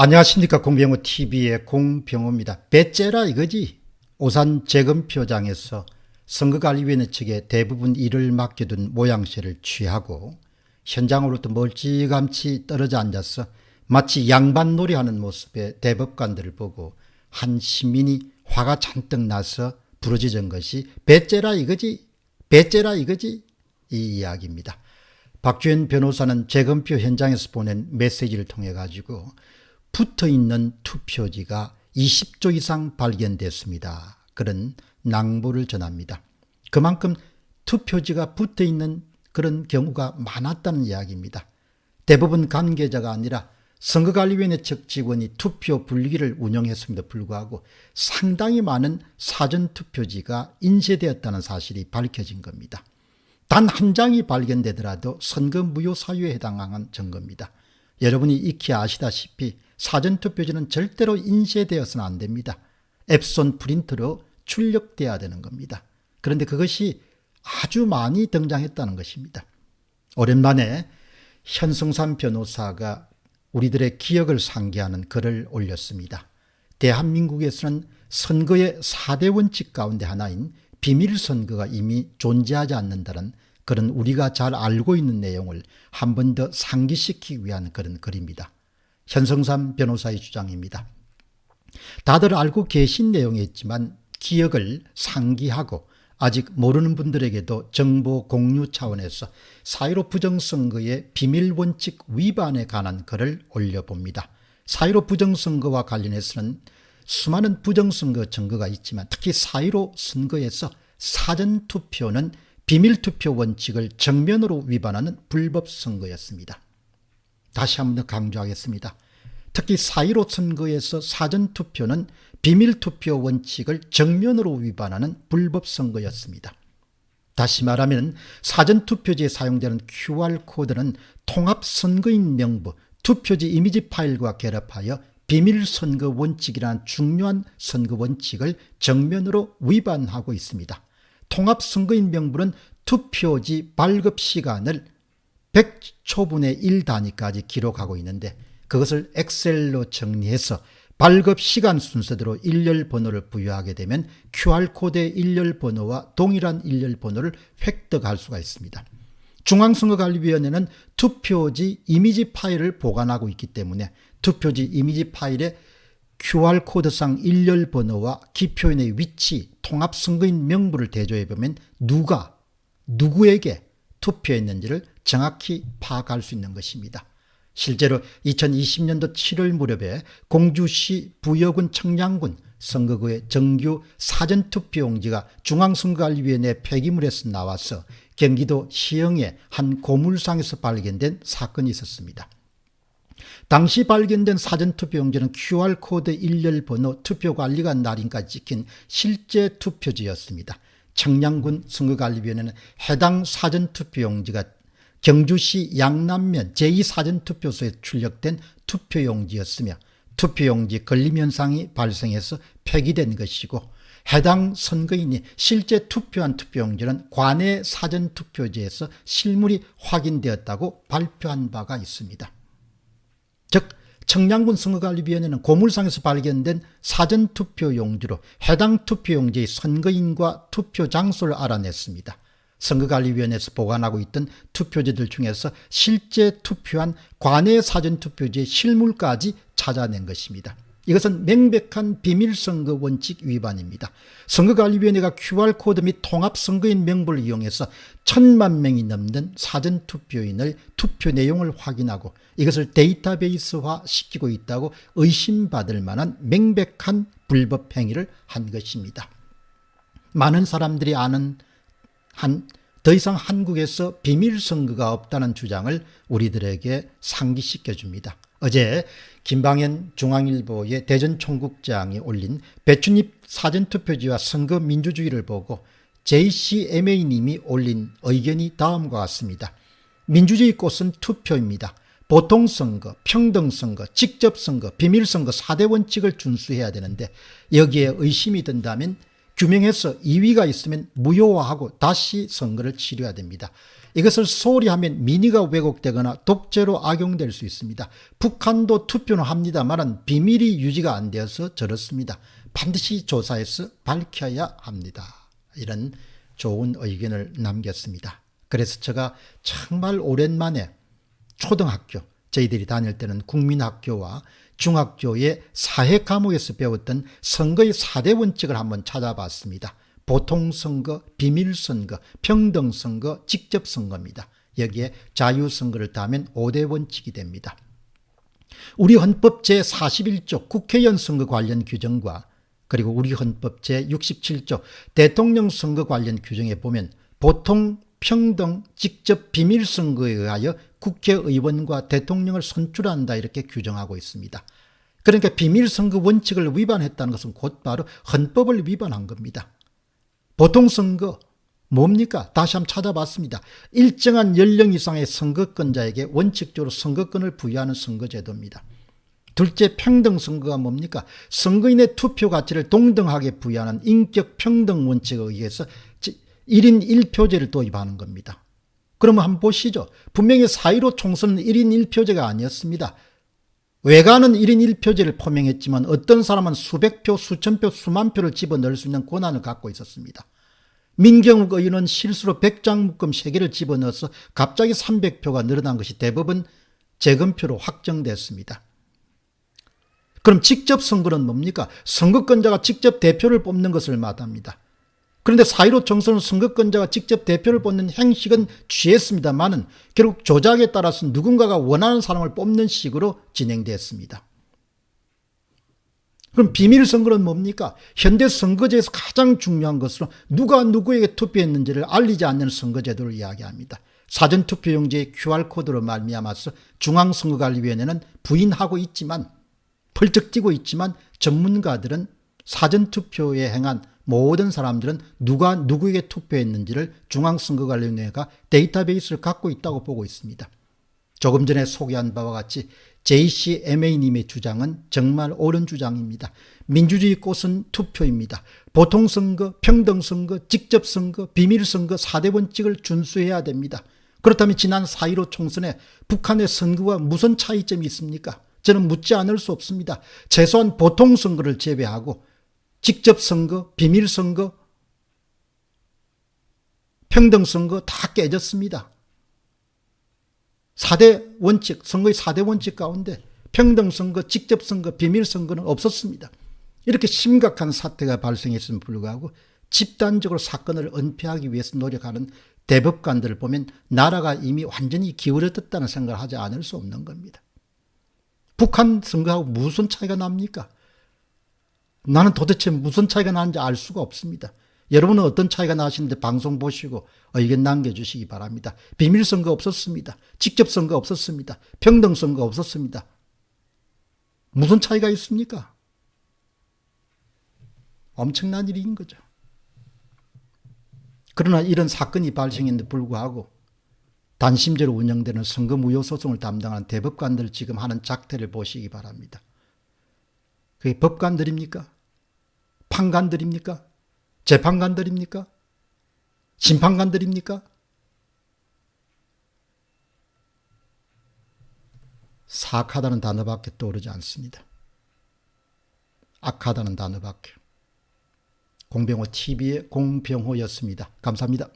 안녕하십니까. 공병호TV의 공병호입니다. 배째라 이거지. 오산 재검표장에서 선거관리위원회 측에 대부분 일을 맡겨둔 모양새를 취하고 현장으로부터 멀찌감치 떨어져 앉아서 마치 양반놀이하는 모습의 대법관들을 보고 한 시민이 화가 잔뜩 나서 부르짖은 것이 배째라 이거지, 배째라 이거지, 이 이야기입니다. 박주현 변호사는 재검표 현장에서 보낸 메시지를 통해 가지고 붙어있는 투표지가 20조 이상 발견됐습니다. 그런 낭보를 전합니다. 그만큼 투표지가 붙어있는 그런 경우가 많았다는 이야기입니다. 대부분 관계자가 아니라 선거관리위원회 측 직원이 투표 분리기를 운영했음에도 불구하고 상당히 많은 사전투표지가 인쇄되었다는 사실이 밝혀진 겁니다. 단 한 장이 발견되더라도 선거 무효 사유에 해당하는 증거입니다. 여러분이 익히 아시다시피 사전투표지는 절대로 인쇄되어서는 안 됩니다. 앱손 프린터로 출력돼야 되는 겁니다. 그런데 그것이 아주 많이 등장했다는 것입니다. 오랜만에 현승삼 변호사가 우리들의 기억을 상기하는 글을 올렸습니다. 대한민국에서는 선거의 4대 원칙 가운데 하나인 비밀선거가 이미 존재하지 않는다는 그런 우리가 잘 알고 있는 내용을 한 번 더 상기시키기 위한 그런 글입니다. 현승삼 변호사의 주장입니다. 다들 알고 계신 내용이었지만 기억을 상기하고 아직 모르는 분들에게도 정보 공유 차원에서 4.15 부정선거의 비밀원칙 위반에 관한 글을 올려봅니다. 4.15 부정선거와 관련해서는 수많은 부정선거 증거가 있지만 특히 4.15 선거에서 사전투표는 비밀투표 원칙을 정면으로 위반하는 불법선거였습니다. 다시 한 번 더 강조하겠습니다. 특히 4.15 선거에서 사전투표는 비밀투표 원칙을 정면으로 위반하는 불법선거였습니다. 다시 말하면 사전투표지에 사용되는 QR코드는 통합선거인 명부, 투표지 이미지 파일과 결합하여 비밀선거 원칙이라는 중요한 선거 원칙을 정면으로 위반하고 있습니다. 통합선거인 명부는 투표지 발급 시간을 100초분의 1 단위까지 기록하고 있는데 그것을 엑셀로 정리해서 발급 시간 순서대로 일렬 번호를 부여하게 되면 QR코드의 일렬 번호와 동일한 일렬 번호를 획득할 수가 있습니다. 중앙선거관리위원회는 투표지 이미지 파일을 보관하고 있기 때문에 투표지 이미지 파일에 QR코드상 일렬 번호와 기표인의 위치, 통합선거인 명부를 대조해 보면 누가 누구에게 투표했는지를 정확히 파악할 수 있는 것입니다. 실제로 2020년도 7월 무렵에 공주시 부여군 청량군 선거구의 정규 사전투표용지가 중앙선거관리위원회 폐기물에서 나와서 경기도 시흥의 한 고물상에서 발견된 사건이 있었습니다. 당시 발견된 사전투표용지는 QR코드 일렬 번호 투표관리관 날인까지 찍힌 실제 투표지였습니다. 청량군 선거관리위원회는 해당 사전투표용지가 경주시 양남면 제2사전투표소에 출력된 투표용지였으며 투표용지 걸림 현상이 발생해서 폐기된 것이고 해당 선거인이 실제 투표한 투표용지는 관내 사전투표지에서 실물이 확인되었다고 발표한 바가 있습니다. 즉 청량군 선거관리위원회는 고물상에서 발견된 사전투표용지로 해당 투표용지의 선거인과 투표 장소를 알아냈습니다. 선거관리위원회에서 보관하고 있던 투표지들 중에서 실제 투표한 관내 사전투표지의 실물까지 찾아낸 것입니다. 이것은 명백한 비밀선거 원칙 위반입니다. 선거관리위원회가 QR코드 및 통합선거인 명부를 이용해서 1000만 명이 넘는 사전투표인의 투표 내용을 확인하고 이것을 데이터베이스화 시키고 있다고 의심받을 만한 명백한 불법 행위를 한 것입니다. 많은 사람들이 아는 더 이상 한국에서 비밀선거가 없다는 주장을 우리들에게 상기시켜줍니다. 어제 김방현 중앙일보의 대전총국장이 올린 배춧잎 사전투표지와 선거민주주의를 보고 JCMA님이 올린 의견이 다음과 같습니다. 민주주의 꽃은 투표입니다. 보통선거, 평등선거, 직접선거, 비밀선거 4대 원칙을 준수해야 되는데 여기에 의심이 든다면 규명해서 이의가 있으면 무효화하고 다시 선거를 치러야 됩니다. 이것을 소홀히 하면 민의가 왜곡되거나 독재로 악용될 수 있습니다. 북한도 투표는 합니다만 비밀이 유지가 안 되어서 저렇습니다. 반드시 조사해서 밝혀야 합니다. 이런 좋은 의견을 남겼습니다. 그래서 제가 정말 오랜만에 초등학교, 저희들이 다닐 때는 국민학교와 중학교의 사회 과목에서 배웠던 선거의 4대 원칙을 한번 찾아봤습니다. 보통선거, 비밀선거, 평등선거, 직접선거입니다. 여기에 자유선거를 더하면 5대 원칙이 됩니다. 우리 헌법 제41조 국회의원 선거 관련 규정과 그리고 우리 헌법 제67조 대통령 선거 관련 규정에 보면 보통, 평등, 직접, 비밀선거에 의하여 국회의원과 대통령을 선출한다 이렇게 규정하고 있습니다. 그러니까 비밀선거 원칙을 위반했다는 것은 곧바로 헌법을 위반한 겁니다. 보통선거 뭡니까? 다시 한번 찾아봤습니다. 일정한 연령 이상의 선거권자에게 원칙적으로 선거권을 부여하는 선거제도입니다. 둘째, 평등선거가 뭡니까? 선거인의 투표 가치를 동등하게 부여하는 인격 평등 원칙에 의해서 1인 1표제를 도입하는 겁니다. 그러면 한번 보시죠. 분명히 4.15 총선은 1인 1표제가 아니었습니다. 외관은 1인 1표제를 포명했지만 어떤 사람은 수백 표, 수천 표, 수만 표를 집어넣을 수 있는 권한을 갖고 있었습니다. 민경욱 의원은 실수로 100장 묶음 3개를 집어넣어서 갑자기 300표가 늘어난 것이 대법원 재검표로 확정됐습니다. 그럼 직접 선거는 뭡니까? 선거권자가 직접 대표를 뽑는 것을 말합니다. 그런데 4.15 총선은 선거권자가 직접 대표를 뽑는 행식은 취했습니다만은 결국 조작에 따라서 누군가가 원하는 사람을 뽑는 식으로 진행됐습니다. 그럼 비밀선거는 뭡니까? 현대 선거제에서 가장 중요한 것으로 누가 누구에게 투표했는지를 알리지 않는 선거제도를 이야기합니다. 사전투표용지의 QR코드로 말미암아서 중앙선거관리위원회는 부인하고 있지만 펄쩍 뛰고 있지만 전문가들은 사전투표에 행한 모든 사람들은 누가 누구에게 투표했는지를 중앙선거관리위원회가 데이터베이스를 갖고 있다고 보고 있습니다. 조금 전에 소개한 바와 같이 JCMA님의 주장은 정말 옳은 주장입니다. 민주주의 꽃은 투표입니다. 보통선거, 평등선거, 직접선거, 비밀선거 4대 원칙을 준수해야 됩니다. 그렇다면 지난 4.15 총선에 북한의 선거와 무슨 차이점이 있습니까? 저는 묻지 않을 수 없습니다. 최소한 보통선거를 제외하고 직접선거, 비밀선거, 평등선거 다 깨졌습니다. 4대 원칙, 선거의 4대 원칙 가운데 평등선거, 직접선거, 비밀선거는 없었습니다. 이렇게 심각한 사태가 발생했음에도 불구하고 집단적으로 사건을 은폐하기 위해서 노력하는 대법관들을 보면 나라가 이미 완전히 기울어졌다는 생각을 하지 않을 수 없는 겁니다. 북한 선거하고 무슨 차이가 납니까? 나는 도대체 무슨 차이가 나는지 알 수가 없습니다. 여러분은 어떤 차이가 나시는데 방송 보시고 의견 남겨주시기 바랍니다. 비밀선거 없었습니다. 직접선거 없었습니다. 평등선거 없었습니다. 무슨 차이가 있습니까? 엄청난 일인 거죠. 그러나 이런 사건이 발생했는데 불구하고 단심제로 운영되는 선거무효소송을 담당하는 대법관들 지금 하는 작태를 보시기 바랍니다. 그게 법관들입니까? 판관들입니까? 재판관들입니까? 심판관들입니까? 사악하다는 단어밖에 떠오르지 않습니다. 악하다는 단어밖에. 공병호 TV의 공병호였습니다. 감사합니다.